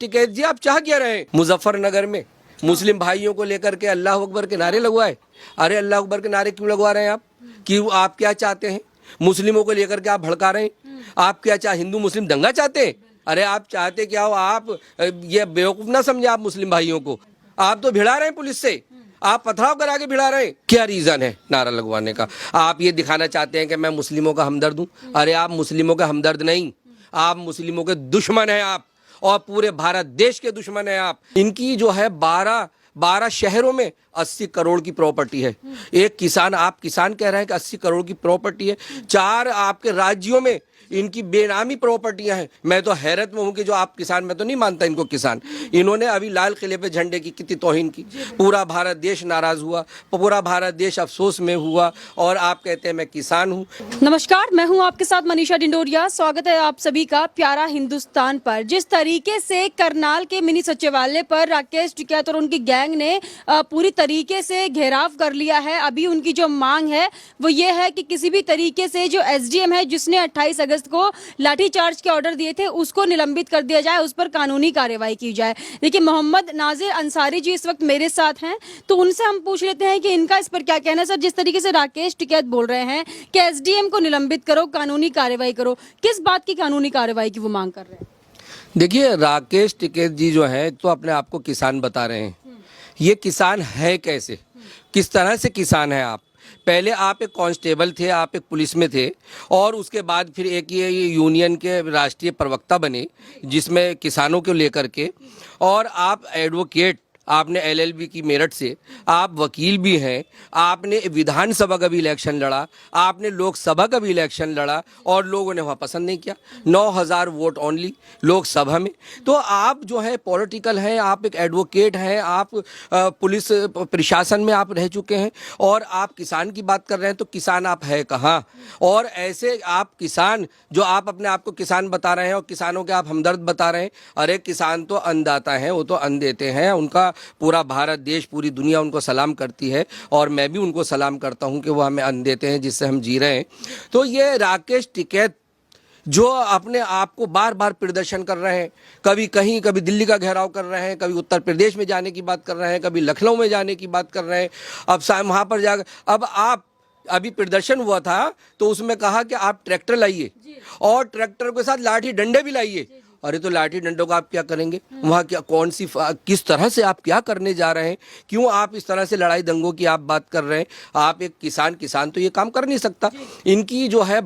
टिकैत जी आप चाह क्या रहे हैं? मुजफ्फरनगर में मुस्लिम भाइयों को लेकर के अल्लाह अकबर के नारे लगवाए। अरे अल्लाह अकबर के नारे क्यों लगवा रहे हैं आप? कि आप क्या चाहते हैं? मुस्लिमों को लेकर के आप भड़का रहे हैं। आप क्या हिंदू मुस्लिम दंगा चाहते हैं? अरे आप चाहते क्या हो? आप ये बेवकूफ ना समझे आप मुस्लिम भाइयों को। आप तो भिड़ा रहे हैं पुलिस से, आप पथराव करा के भिड़ा रहे हैं। क्या रीजन है नारा लगवाने का? आप ये दिखाना चाहते हैं कि मैं मुस्लिमों का हमदर्द हूँ। अरे आप मुस्लिमों का हमदर्द नहीं, आप मुस्लिमों के दुश्मन हैं आप, और पूरे भारत देश के दुश्मन हैं आप। इनकी जो है 12 शहरों में 80 करोड़ की प्रॉपर्टी है। एक किसान, आप किसान कह रहे हैं कि 80 करोड़ की प्रॉपर्टी है। 4 आपके राज्यों में इनकी बेनामी प्रॉपर्टियां हैं। मैं तो हैरत में हूं कि जो आप किसान, मैं तो नहीं मानता इनको किसान। इन्होंने अभी लाल किले पे झंडे की कितनी तौहीन की। पूरा भारत देश नाराज हुआ, पूरा भारत देश अफसोस में हुआ, और आप कहते हैं मैं किसान हूं। नमस्कार, मैं हूं आपके साथ मनीषा डिंडोरिया। स्वागत है आप सभी का प्यारा हिंदुस्तान पर। जिस तरीके से करनाल के मिनी सचिवालय पर राकेश टिकैत और उनकी गैंग ने पूरी तरीके से घेराव कर लिया है, अभी उनकी जो मांग है वो ये है कि किसी भी तरीके से जो एसडीएम है जिसने 28 अगस्त को लाठीचार्ज के ऑर्डर दिए थे उसको निलंबित कर दिया जाए, उस पर कानूनी कार्रवाई की जाए। देखिए, मोहम्मद नाजिर अंसारी जी इस वक्त मेरे साथ हैं, तो उनसे हम पूछ लेते हैं कि इनका इस पर क्या कहना है। सर, जिस तरीके से राकेश टिकैत बोल रहे हैं कि एसडीएम को निलंबित करो, कानूनी कार्रवाई करो, किस बात की कानूनी कार्रवाई की वो मांग कर रहे हैं? देखिए, राकेश टिकैत जी जो है तो अपने आप को किसान बता रहे हैं। ये किसान है कैसे, किस तरह से किसान है आप? पहले आप एक कांस्टेबल थे, आप एक पुलिस में थे, और उसके बाद फिर एक ये यूनियन के राष्ट्रीय प्रवक्ता बने जिसमें किसानों को लेकर के, और आप एडवोकेट, आपने एलएलबी की मेरठ से, आप वकील भी हैं, आपने विधानसभा का भी इलेक्शन लड़ा, आपने लोकसभा का भी इलेक्शन लड़ा, और लोगों ने वहाँ पसंद नहीं किया। 9000 वोट ओनली लोकसभा में। तो आप जो है पॉलिटिकल हैं, आप एक एडवोकेट हैं, आप पुलिस प्रशासन में आप रह चुके हैं, और आप किसान की बात कर रहे हैं, तो किसान आप है कहाँ? और ऐसे आप किसान जो आप अपने आप को किसान बता रहे हैं और किसानों के आप हमदर्द बता रहे हैं। अरे किसान तो अन्नदाता हैं, वो तो अन्न देते हैं, उनका पूरा भारत देश, पूरी दुनिया उनको सलाम करती है, और मैं भी उनको सलाम करता हूं कि वो हमें अन्न देते हैं जिससे हम जी रहे हैं। तो ये राकेश टिकैत जो अपने आप को बार बार प्रदर्शन कर रहे हैं, कभी कहीं, कभी दिल्ली का घेराव कर रहे हैं, कभी उत्तर प्रदेश में जाने की बात कर रहे हैं, कभी लखनऊ में जाने की बात कर रहे हैं, अब वहाँ पर जाकर, अब आप अभी प्रदर्शन हुआ था तो उसमें कहा कि आप ट्रैक्टर लाइए और ट्रैक्टर के साथ लाठी डंडे भी लाइए। अरे तो लाठी डंडों का आप क्या करेंगे वहाँ? क्या, कौन सी, किस तरह से आप क्या करने जा रहे हैं? क्यों आप इस तरह से लड़ाई दंगों की आप बात कर रहे हैं? आप एक किसान तो ये काम कर नहीं सकता। इनकी जो है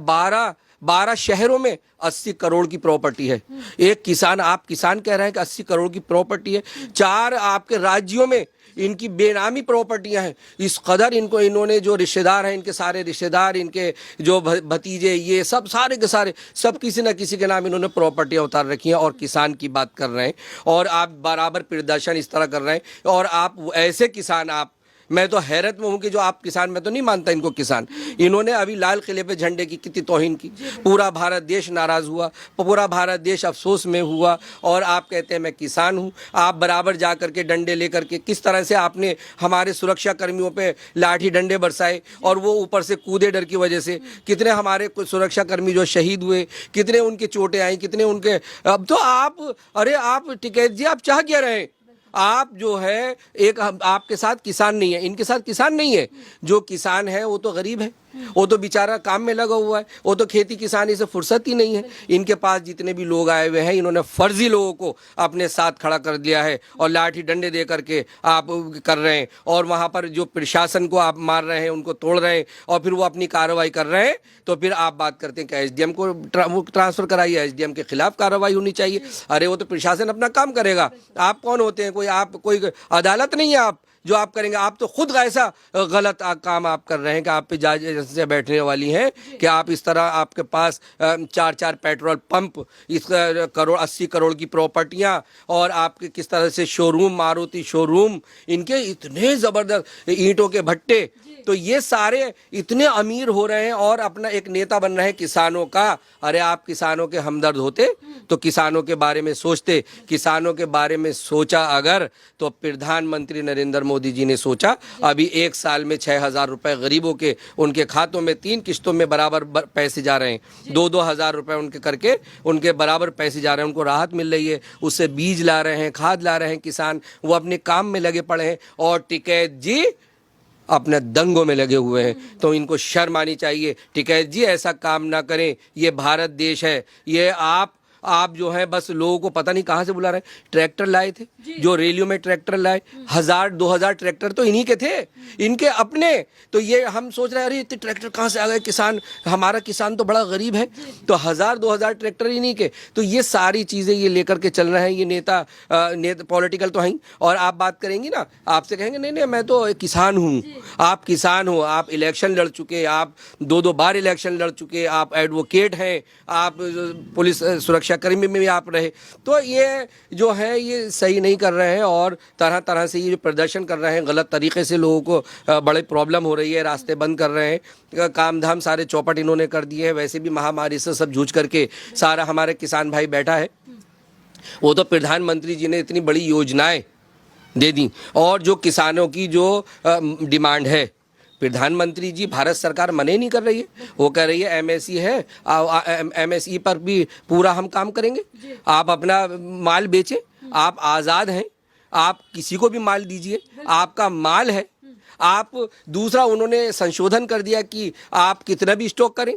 12 शहरों में 80 करोड़ की प्रॉपर्टी है। एक किसान, आप किसान कह रहे हैं कि 80 करोड़ की प्रॉपर्टी है। 4 आपके राज्यों में इनकी बेनामी प्रॉपर्टियां हैं। इस कदर इनको, इन्होंने जो रिश्तेदार हैं, इनके सारे रिश्तेदार, इनके जो भतीजे, ये सब सारे के सारे, सब किसी न किसी के नाम इन्होंने प्रॉपर्टियां उतार रखी हैं, और किसान की बात कर रहे हैं, और आप बराबर प्रदर्शन इस तरह कर रहे हैं, और आप ऐसे किसान, आप, मैं तो हैरत में हूं कि जो आप किसान, मैं तो नहीं मानता इनको किसान। इन्होंने अभी लाल किले पे झंडे की कितनी तौहीन की। पूरा भारत देश नाराज हुआ, पूरा भारत देश अफसोस में हुआ, और आप कहते हैं मैं किसान हूं। आप बराबर जा करके डंडे लेकर के, किस तरह से आपने हमारे सुरक्षा कर्मियों पे लाठी डंडे बरसाए, और वो ऊपर से कूदे डर की वजह से। कितने हमारे सुरक्षा कर्मी जो शहीद हुए, कितने उनके चोटें आई, कितने उनके। अब तो आप, अरे आप टिकैत जी आप चाह क्या रहे हैं? आप जो है एक, आपके साथ किसान नहीं है, इनके साथ किसान नहीं है। जो किसान है वो तो गरीब है, वो तो बेचारा काम में लगा हुआ है, वो तो खेती किसानी से फुर्सत ही नहीं है। इनके पास जितने भी लोग आए हुए हैं, इन्होंने फर्जी लोगों को अपने साथ खड़ा कर दिया है, और लाठी डंडे दे करके आप कर रहे हैं, और वहाँ पर जो प्रशासन को आप मार रहे हैं, उनको तोड़ रहे हैं, और फिर वो अपनी कार्रवाई कर रहे हैं। तो फिर आप बात करते हैं कि एसडीएम को ट्रांसफर कराइए, एसडीएम के खिलाफ कार्रवाई होनी चाहिए। अरे वो तो प्रशासन अपना काम करेगा। आप कौन होते हैं? कोई अदालत नहीं है आप जो आप करेंगे। आप तो खुद ऐसा गलत काम आप कर रहे हैं कि आप पे जज से बैठने वाली हैं कि आप इस तरह, आपके पास 4 पेट्रोल पंप, इस 80 करोड़ की प्रॉपर्टियां, और आपके किस तरह से शोरूम, मारुति शोरूम, इनके इतने ज़बरदस्त ईंटों के भट्टे। तो ये सारे इतने अमीर हो रहे हैं और अपना एक नेता बन रहे हैं किसानों का। अरे आप किसानों के हमदर्द होते तो किसानों के बारे में सोचते। किसानों के बारे में सोचा अगर, तो प्रधानमंत्री नरेंद्र मोदी मोदी जी ने सोचा। अभी 1 साल में 6,000 रुपए गरीबों के उनके खातों में 3 किस्तों में बराबर पैसे जा रहे हैं। 2-2 हज़ार रुपए उनके करके उनके बराबर पैसे जा रहे हैं, उनको राहत मिल रही है। उससे बीज ला रहे हैं, खाद ला रहे हैं किसान, वो अपने काम में लगे पड़े हैं। और टिकैत जी अपने दंगों में लगे हुए हैं। तो इनको शर्म आनी चाहिए। टिकैत जी ऐसा काम ना करें, ये भारत देश है। ये आप जो है बस लोगों को पता नहीं कहाँ से बुला रहे हैं। ट्रैक्टर लाए थे, जो रैलियों में ट्रैक्टर लाए, 1,000-2,000 ट्रैक्टर तो इन्हीं के थे, इनके अपने। तो ये हम सोच रहे हैं अरे इतने ट्रैक्टर कहाँ से आ गए, किसान, हमारा किसान तो बड़ा गरीब है। तो 1,000-2,000 ट्रैक्टर इन्हीं के। तो ये सारी चीज़ें ये लेकर के चल रहे हैं। ये नेता पॉलिटिकल तो हैं। और आप बात करेंगी ना, आपसे कहेंगे नहीं नहीं मैं तो एक किसान हूँ। आप किसान हो, आप इलेक्शन लड़ चुके, आप 2-2 बार इलेक्शन लड़ चुके, आप एडवोकेट हैं, आप पुलिस सुरक्षा कर्मी में भी आप रहे। तो ये जो है ये सही नहीं कर रहे हैं। और तरह तरह से ये जो प्रदर्शन कर रहे हैं, गलत तरीके से लोगों को बड़े प्रॉब्लम हो रही है, रास्ते बंद कर रहे हैं, काम धाम सारे चौपट इन्होंने कर दिए हैं। वैसे भी महामारी से सब जूझ करके सारा हमारे किसान भाई बैठा है। वो तो प्रधानमंत्री जी ने इतनी बड़ी योजनाएं दे दी। और जो किसानों की जो डिमांड है, प्रधानमंत्री जी, भारत सरकार मने नहीं कर रही है। वो कह रही है एमएसई है, एमएसई पर भी पूरा हम काम करेंगे। आप अपना माल बेचें, आप आज़ाद हैं, आप किसी को भी माल दीजिए, आपका माल है। आप दूसरा उन्होंने संशोधन कर दिया कि आप कितना भी स्टॉक करें,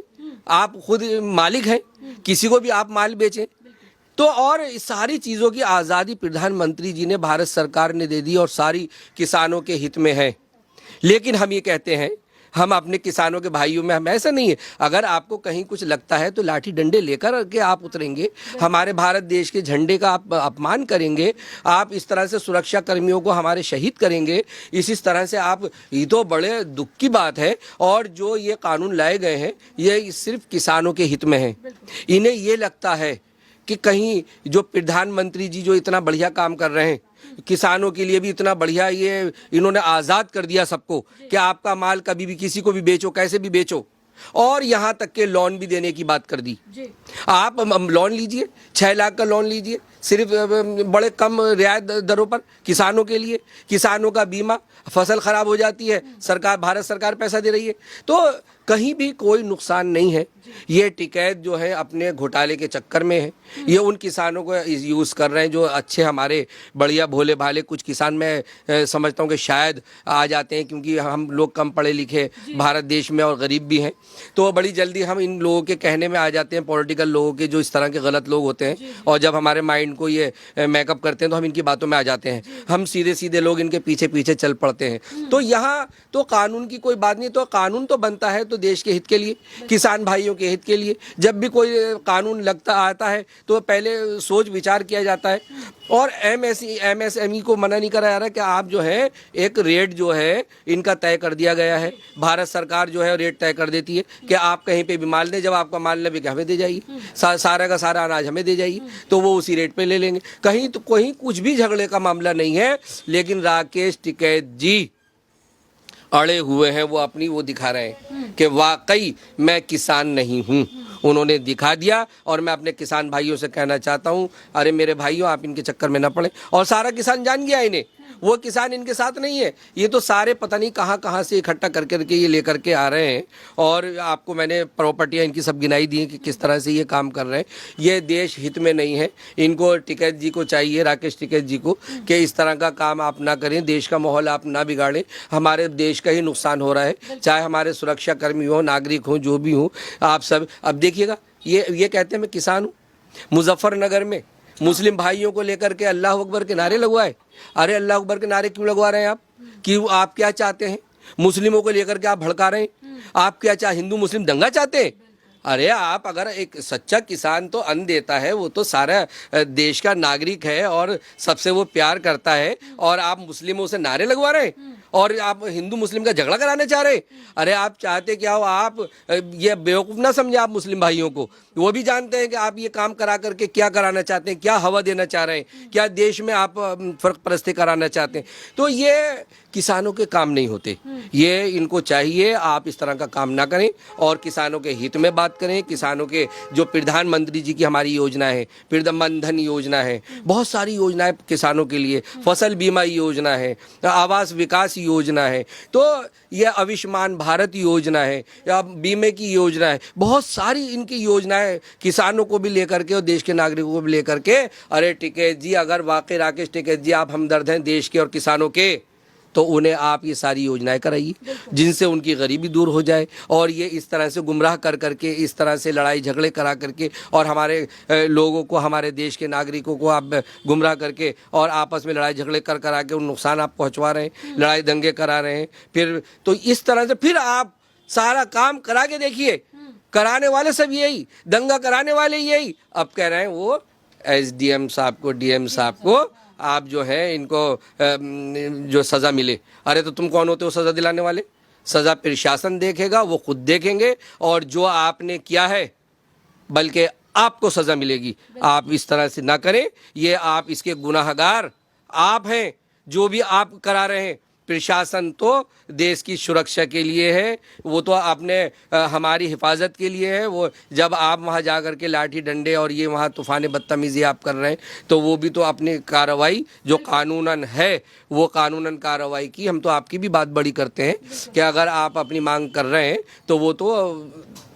आप खुद मालिक हैं, किसी को भी आप माल बेचें। तो और इस सारी चीज़ों की आज़ादी प्रधानमंत्री जी ने, भारत सरकार ने दे दी और सारी किसानों के हित में है। लेकिन हम ये कहते हैं, हम अपने किसानों के भाइयों में, हम ऐसा नहीं है। अगर आपको कहीं कुछ लगता है तो लाठी डंडे लेकर के आप उतरेंगे, हमारे भारत देश के झंडे का आप अपमान करेंगे, आप इस तरह से सुरक्षा कर्मियों को हमारे शहीद करेंगे, इस तरह से आप, ये तो बड़े दुख की बात है। और जो ये कानून लाए गए हैं ये सिर्फ किसानों के हित में है। इन्हें ये लगता है कि कहीं जो प्रधानमंत्री जी जो इतना बढ़िया काम कर रहे हैं, किसानों के लिए भी इतना बढ़िया, ये इन्होंने आज़ाद कर दिया सबको कि आपका माल कभी भी किसी को भी बेचो, कैसे भी बेचो। और यहाँ तक के लोन भी देने की बात कर दी। आप लोन लीजिए, 6 लाख का लोन लीजिए, सिर्फ बड़े कम रियायत दरों पर किसानों के लिए। किसानों का बीमा, फसल खराब हो जाती है, सरकार, भारत सरकार पैसा दे रही है। तो कहीं भी कोई नुकसान नहीं है। ये टिकैत जो है अपने घोटाले के चक्कर में है। ये उन किसानों को यूज़ कर रहे हैं जो अच्छे, हमारे बढ़िया भोले भाले कुछ किसान, मैं समझता हूँ कि शायद आ जाते हैं, क्योंकि हम लोग कम पढ़े लिखे भारत देश में और गरीब भी हैं। तो बड़ी जल्दी हम इन लोगों के कहने में आ जाते हैं, पॉलिटिकल लोगों के, जो इस तरह के गलत लोग होते हैं। और जब हमारे माइंड को ये मेकअप करते हैं तो हम इनकी बातों में आ जाते हैं। हम सीधे सीधे लोग इनके पीछे पीछे चल पड़ते हैं। तो यहाँ तो कानून की कोई बात नहीं। तो कानून तो बनता है तो देश के हित के लिए, किसान भाइयों के हित के लिए। जब भी कोई कानून लगता आता है तो पहले सोच विचार किया जाता है। और एमएसएमई को मना नहीं करा जा रहा कि आप जो है एक रेट जो है इनका तय कर दिया गया है। भारत सरकार जो है रेट तय कर देती है कि आप कहीं पे भी माल दें, जब आपका माल न बिके हमें दे जाइए, सारा का सारा अनाज हमें दे जाइए, तो वो उसी रेट पे ले लेंगे। कहीं तो कहीं कुछ भी झगड़े का मामला नहीं है। लेकिन राकेश टिकैत जी अड़े हुए हैं, वो अपनी वो दिखा रहे हैं कि वाकई मैं किसान नहीं हूँ। उन्होंने दिखा दिया। और मैं अपने किसान भाइयों से कहना चाहता हूँ, अरे मेरे भाइयों, आप इनके चक्कर में न पड़े। और सारा किसान जान गया इन्हें, वो किसान इनके साथ नहीं है। ये तो सारे पता नहीं कहाँ कहाँ से इकट्ठा करके ये लेकर के आ रहे हैं। और आपको मैंने प्रॉपर्टियाँ इनकी सब गिनाई दी हैं कि किस तरह से ये काम कर रहे हैं। ये देश हित में नहीं है। इनको, टिकैत जी को चाहिए, राकेश टिकैत जी को, कि इस तरह का काम आप ना करें, देश का माहौल आप ना बिगाड़ें। हमारे देश का ही नुकसान हो रहा है, चाहे हमारे सुरक्षा कर्मी हो, नागरिक हो, जो भी हो, आप सब। अब देखिएगा, ये कहते हैं मैं किसान हूँ। मुजफ्फरनगर में मुस्लिम भाइयों को लेकर के अल्लाह अकबर के नारे लगवाए। अरे अल्लाह अकबर के नारे क्यों लगवा रहे हैं आप? कि आप क्या चाहते हैं? मुस्लिमों को लेकर के आप भड़का रहे हैं। आप क्या हिंदू मुस्लिम दंगा चाहते हैं? अरे आप, अगर एक सच्चा किसान तो अन्न देता है, वो तो सारा देश का नागरिक है और सबसे वो प्यार करता है, और आप मुस्लिमों से नारे लगवा रहे हैं। और आप हिंदू मुस्लिम का झगड़ा कराने चाह रहे हैं। अरे आप चाहते क्या हो, आप ये बेवकूफ़ ना समझे आप मुस्लिम भाइयों को, वो भी जानते हैं कि आप ये काम करा करके क्या कराना चाहते हैं, क्या हवा देना चाह रहे हैं, क्या देश में आप फर्क परस्ती कराना चाहते हैं। तो ये किसानों के काम नहीं होते, ये इनको चाहिए आप इस तरह का काम ना करें और किसानों के हित में बात करें। किसानों के जो प्रधानमंत्री जी की हमारी योजना है, प्रधानमंत्री धन योजना है, बहुत सारी योजनाएं किसानों के लिए, फसल बीमा योजना है, आवास विकास योजना है, तो ये आयुष्मान भारत योजना है या बीमे की योजना है, बहुत सारी इनकी योजनाएं किसानों को भी लेकर के और देश के नागरिकों को भी लेकर के। अरे टिकैत जी, अगर वाकई राकेश टिकैत जी आप हमदर्द हैं देश के और किसानों के, तो उन्हें आप ये सारी योजनाएं कराइए जिनसे उनकी गरीबी दूर हो जाए। और ये इस तरह से गुमराह कर करके, इस तरह से लड़ाई झगड़े करा करके और हमारे लोगों को, हमारे देश के नागरिकों को आप गुमराह करके और आपस में लड़ाई झगड़े कर करा के उन नुकसान आप पहुंचवा रहे हैं, लड़ाई दंगे करा रहे हैं। फिर तो इस तरह से फिर आप सारा काम करा के देखिए, कराने वाले सब यही, दंगा कराने वाले यही। अब कह रहे हैं वो SDM साहब को, DM साहब को आप जो है इनको जो सज़ा मिले। अरे तो तुम कौन होते हो सज़ा दिलाने वाले? सज़ा प्रशासन देखेगा, वो खुद देखेंगे और जो आपने किया है बल्कि आपको सज़ा मिलेगी। आप इस तरह से ना करें, ये आप इसके गुनाहगार आप हैं जो भी आप करा रहे हैं। प्रशासन तो देश की सुरक्षा के लिए है, वो तो अपने हमारी हिफाजत के लिए है। वो जब आप वहाँ जा कर के लाठी डंडे और ये वहाँ तूफ़ान बदतमीज़ी आप कर रहे हैं, तो वो भी तो अपनी कार्रवाई जो कानूनन है वो कानूनन कार्रवाई की। हम तो आपकी भी बात बड़ी करते हैं कि अगर आप अपनी मांग कर रहे हैं तो वो तो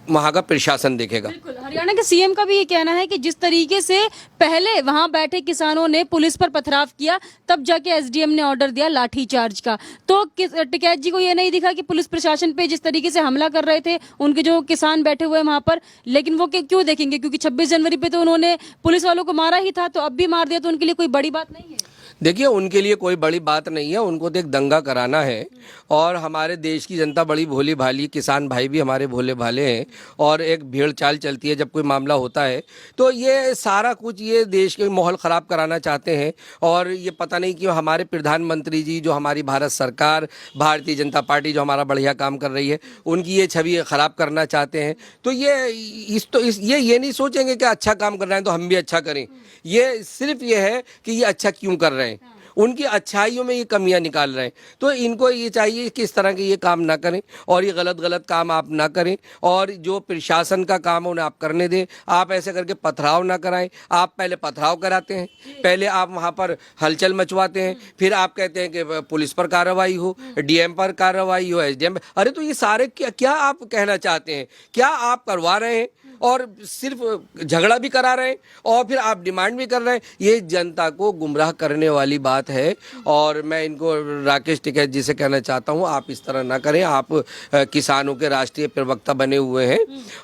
वहाँ का प्रशासन देखेगा। बिल्कुल, हरियाणा के सीएम का भी ये कहना है कि जिस तरीके से पहले वहां बैठे किसानों ने पुलिस पर पथराव किया, तब जाके एसडीएम ने ऑर्डर दिया लाठीचार्ज का। तो टिकैत जी को ये नहीं दिखा कि पुलिस प्रशासन पे जिस तरीके से हमला कर रहे थे उनके जो किसान बैठे हुए वहां पर, लेकिन वो क्यों देखेंगे? क्योंकि 26 जनवरी पे तो उन्होंने पुलिस वालों को मारा ही था, तो अब भी मार दिया, तो उनके लिए कोई बड़ी बात नहीं है। देखिए, उनके लिए कोई बड़ी बात नहीं है, उनको तो एक दंगा कराना है। और हमारे देश की जनता बड़ी भोली भाली, किसान भाई भी हमारे भोले भाले हैं और एक भीड़ चाल चलती है जब कोई मामला होता है। तो ये सारा कुछ ये देश के माहौल ख़राब कराना चाहते हैं। और ये पता नहीं क्यों हमारे प्रधानमंत्री जी, जो हमारी भारत सरकार, भारतीय जनता पार्टी जो हमारा बढ़िया काम कर रही है, उनकी ये छवि ख़राब करना चाहते हैं। तो ये नहीं सोचेंगे कि अच्छा काम कर रहे हैं तो हम भी अच्छा करें। ये सिर्फ ये है कि ये अच्छा क्यों कर रहे हैं, उनकी अच्छाइयों में ये कमियां निकाल रहे हैं। तो इनको ये चाहिए कि इस तरह के ये काम ना करें और ये गलत काम आप ना करें। और जो प्रशासन का काम है उन्हें आप करने दें। आप ऐसे करके पथराव ना कराएं। आप पहले पथराव कराते हैं, पहले आप वहाँ पर हलचल मचवाते हैं, फिर आप कहते हैं कि पुलिस पर कार्रवाई हो, DM पर कार्रवाई हो, SDM। अरे तो ये सारे क्या आप कहना चाहते हैं? क्या आप करवा रहे हैं और सिर्फ झगड़ा भी करा रहे हैं और फिर आप डिमांड भी कर रहे हैं? ये जनता को गुमराह करने वाली बात है। और मैं इनको राकेश टिकैत जी से कहना चाहता हूँ, आप इस तरह ना करें। आप किसानों के राष्ट्रीय प्रवक्ता बने हुए हैं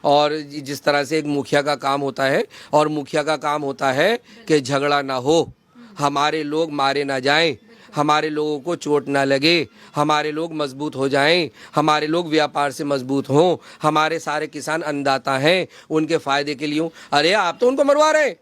और जिस तरह से एक मुखिया का काम होता है, और मुखिया का काम होता है कि झगड़ा ना हो, हमारे लोग मारे ना जाएं, हमारे लोगों को चोट ना लगे, हमारे लोग मजबूत हो जाएं, हमारे लोग व्यापार से मजबूत हों, हमारे सारे किसान अन्नदाता हैं, उनके फ़ायदे के लिए। अरे आप तो उनको मरवा रहे हैं,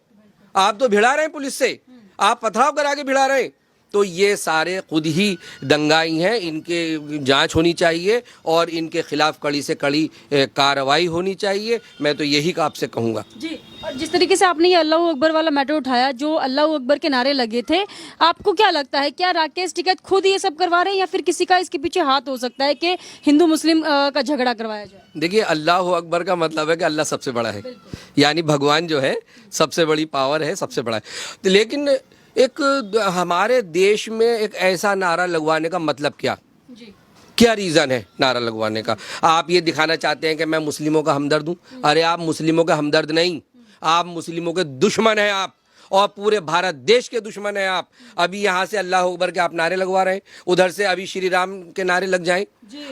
आप तो भिड़ा रहे हैं पुलिस से, आप पथराव करा के भिड़ा रहे हैं। तो ये सारे खुद ही दंगाई हैं, इनके जांच होनी चाहिए और इनके खिलाफ कड़ी से कड़ी कार्रवाई होनी चाहिए। मैं तो यही का आपसे कहूँगा जी। और जिस तरीके से आपने ये अल्लाह अकबर वाला मैटर उठाया, जो अल्लाह अकबर के नारे लगे थे, आपको क्या लगता है, क्या राकेश टिकैत खुद ये सब करवा रहे हैं या फिर किसी का इसके पीछे हाथ हो सकता है कि हिंदू मुस्लिम का झगड़ा करवाया जाए? देखिए, अल्लाह अकबर का मतलब है कि अल्लाह सबसे बड़ा है, यानी भगवान जो है सबसे बड़ी पावर है, सबसे बड़ा है। तो लेकिन एक हमारे देश में एक ऐसा नारा लगवाने का मतलब क्या? जी। क्या रीज़न है नारा लगवाने का? आप ये दिखाना चाहते हैं कि मैं मुस्लिमों का हमदर्द हूँ? अरे आप मुस्लिमों का हमदर्द नहीं, आप मुस्लिमों के दुश्मन हैं आप, और पूरे भारत देश के दुश्मन हैं आप। अभी यहाँ से अल्लाह अकबर के आप नारे लगवा रहे हैं, उधर से अभी श्री राम के नारे लग जाएं,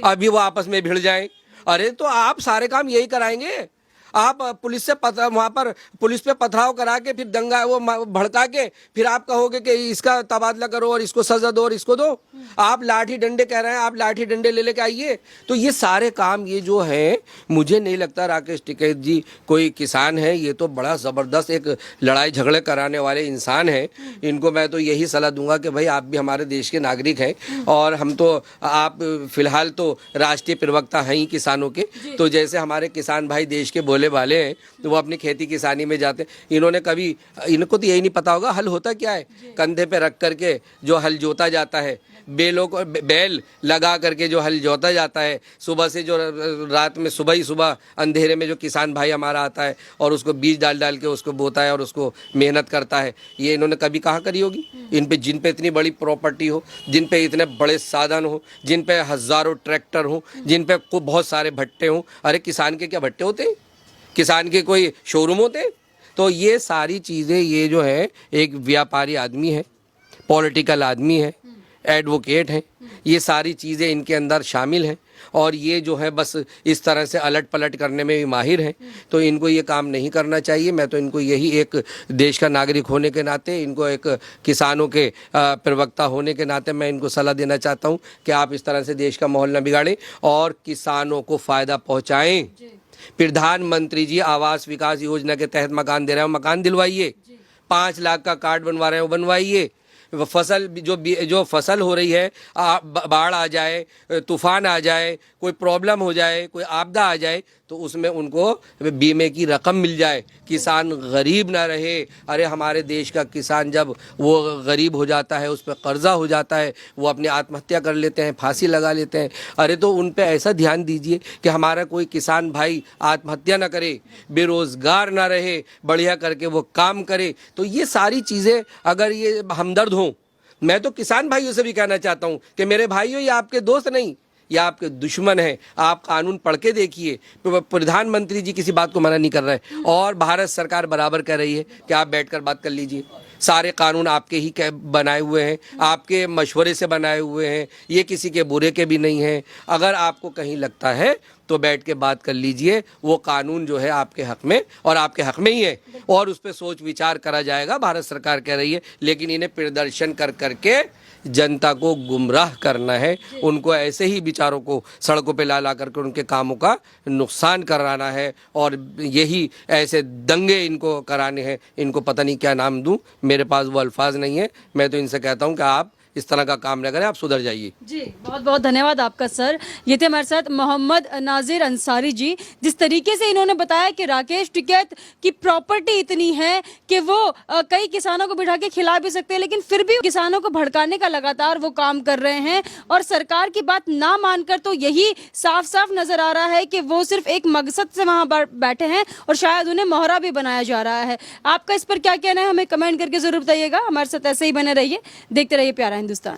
अभी वो आपस में भिड़ जाएं। अरे तो आप सारे काम यही कराएंगे? आप पुलिस से वहां पर पुलिस पे पथराव करा के फिर दंगा वो भड़का के फिर आप कहोगे कि इसका तबादला करो और इसको सजा दो और इसको दो। आप लाठी डंडे कह रहे हैं, आप लाठी डंडे ले लेके आइए। तो ये सारे काम ये जो है, मुझे नहीं लगता राकेश टिकैत जी कोई किसान है। ये तो बड़ा ज़बरदस्त एक लड़ाई झगड़े कराने वाले इंसान हैं। इनको मैं तो यही सलाह दूंगा कि भाई आप भी हमारे देश के नागरिक हैं और हम तो आप फिलहाल तो राष्ट्रीय प्रवक्ता हैं ही किसानों के। तो जैसे हमारे किसान भाई देश के भोले भाले हैं तो वो अपनी खेती किसानी में जाते हैं। इन्होंने कभी, इनको तो यही नहीं पता होगा हल होता क्या है। कंधे पे रख करके जो हल जोता जाता है, बेलों को बैल लगा करके जो हल जोता जाता है, सुबह से जो रात में सुबह ही सुबह अंधेरे में जो किसान भाई हमारा आता है और उसको बीज डाल डाल के उसको बोता है और उसको मेहनत करता है, ये इन्होंने कभी कहाँ करी होगी। जिन पे इतनी बड़ी प्रॉपर्टी हो, जिन पे इतने बड़े साधन हो, जिन पे हजारों ट्रैक्टर हो, जिन पे बहुत सारे भट्टे हों। अरे किसान के क्या भट्टे होते हैं? किसान के कोई शोरूम होते हैं? तो ये सारी चीज़ें, ये जो है एक व्यापारी आदमी है, पॉलिटिकल आदमी है, एडवोकेट हैं, ये सारी चीज़ें इनके अंदर शामिल हैं और ये जो है बस इस तरह से अलट पलट करने में भी माहिर हैं। तो इनको ये काम नहीं करना चाहिए। मैं तो इनको यही, एक देश का नागरिक होने के नाते, इनको एक किसानों के प्रवक्ता होने के नाते मैं इनको सलाह देना चाहता हूँ कि आप इस तरह से देश का माहौल न बिगाड़ें और किसानों को फ़ायदा पहुँचाएँ। प्रधानमंत्री जी आवास विकास योजना के तहत मकान दे रहे हैं, मकान दिलवाइए। 5 लाख का कार्ड बनवा रहे हैं, वो बनवाइए। फसल जो फसल हो रही है, बाढ़ आ जाए, तूफान आ जाए, कोई प्रॉब्लम हो जाए, कोई आपदा आ जाए, तो उसमें उनको बीमे की रकम मिल जाए, किसान गरीब ना रहे। अरे हमारे देश का किसान जब वो गरीब हो जाता है, उस पर कर्जा हो जाता है, वो अपनी आत्महत्या कर लेते हैं, फांसी लगा लेते हैं। अरे तो उन पे ऐसा ध्यान दीजिए कि हमारा कोई किसान भाई आत्महत्या ना करे, बेरोजगार ना रहे, बढ़िया करके वो काम करे। तो ये सारी चीज़ें अगर ये हमदर्द हों, मैं तो किसान भाइयों से भी कहना चाहता हूँ कि मेरे भाइयों, ये आपके दोस्त नहीं, ये आपके दुश्मन है। आप कानून पढ़ के देखिए। प्रधानमंत्री जी किसी बात को मना नहीं कर रहे और भारत सरकार बराबर कह रही है कि आप बैठकर बात कर लीजिए। सारे कानून आपके ही बनाए हुए हैं, आपके मशवरे से बनाए हुए हैं, ये किसी के बुरे के भी नहीं हैं। अगर आपको कहीं लगता है तो बैठ के बात कर लीजिए। वो कानून जो है आपके हक में और आपके हक में ही है और उस पर सोच विचार करा जाएगा, भारत सरकार कह रही है। लेकिन इन्हें प्रदर्शन कर करके जनता को गुमराह करना है, उनको ऐसे ही विचारों को सड़कों पे ला करके उनके कामों का नुकसान कराना है और यही ऐसे दंगे इनको कराने हैं। इनको पता नहीं क्या नाम दूं, मेरे पास वो अल्फाज नहीं है। मैं तो इनसे कहता हूं कि आप इस तरह का काम न करें, आप सुधर जाइए। जी बहुत बहुत धन्यवाद आपका सर। ये थे हमारे साथ मोहम्मद नाजिर अंसारी जी। जिस तरीके से इन्होंने बताया कि राकेश टिकैत की प्रॉपर्टी इतनी है कि वो कई किसानों को बिठा के खिला भी सकते हैं, लेकिन फिर भी किसानों को भड़काने का लगातार वो काम कर रहे हैं और सरकार की बात ना मानकर तो यही साफ साफ नजर आ रहा है कि वो सिर्फ एक मकसद से वहां बैठे हैं और शायद उन्हें मोहरा भी बनाया जा रहा है। आपका इस पर क्या कहना है, हमें कमेंट करके जरूर बताइएगा। हमारे साथ ऐसे ही बने रहिए, देखते रहिए प्यारा हिंदुस्तान।